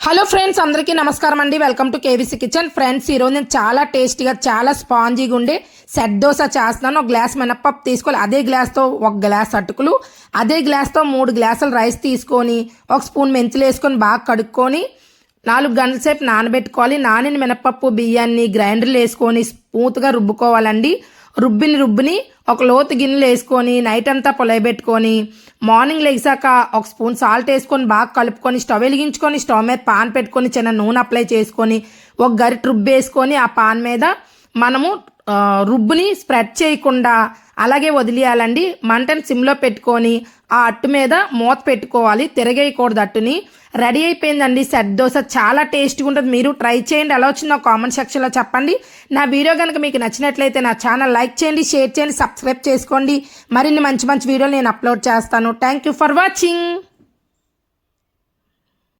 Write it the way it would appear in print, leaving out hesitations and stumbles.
Hello friends, అందరికీ నమస్కారం అండి. Welcome to KVC kitchen. Friends, ఈరోజు నేను చాలా టేస్టీగా చాలా స్పాంజీగా ఉండే సెట్ దోశ చేస్తున్నాను. ఒక గ్లాస్ మినప్పప్పు తీసుకోవాలి, అదే గ్లాస్తో ఒక గ్లాస్ అటుకులు, అదే గ్లాస్తో 3 గ్లాసులు రైస్ తీసుకొని ఒక స్పూన్ మెంతులు వేసుకొని బాగా కడుక్కొని 4 గంటల సేపు నానబెట్టుకోవాలి. నానిన మినప్పప్పు బియ్యాన్ని గ్రైండర్లో వేసుకొని స్మూత్గా రుబ్బుకోవాలండి. రుబ్బిని ఒక లోతు గిన్నెలు వేసుకొని నైట్ అంతా పొలయబెట్టుకొని మార్నింగ్ లెగిసాక ఒక స్పూన్ సాల్ట్ వేసుకొని బాగా కలుపుకొని స్టవ్ వెలిగించుకొని స్టవ్ మీద పాన్ పెట్టుకొని చిన్న నూనె అప్లై చేసుకొని ఒక గరిట రుబ్బు వేసుకొని ఆ పాన్ మీద మనము రుబ్బుని స్ప్రెడ్ చేయకుండా అలాగే వదిలేయాలండి. మంటను సిమ్లో పెట్టుకొని ఆ అట్టు మీద మూత పెట్టుకోవాలి, తిరగేయకూడదు అట్టుని. రెడీ అయిపోయిందండి సెట్ దోశ. చాలా టేస్ట్గా ఉంటుంది. మీరు ట్రై చేయండి. ఎలా వచ్చిందో కామెంట్ సెక్షన్లో చెప్పండి. నా వీడియో కనుక మీకు నచ్చినట్లయితే నా ఛానల్ లైక్ చేయండి, షేర్ చేయండి, సబ్స్క్రైబ్ చేసుకోండి. మరిన్ని మంచి మంచి వీడియోలు నేను అప్లోడ్ చేస్తాను. Thank you for watching.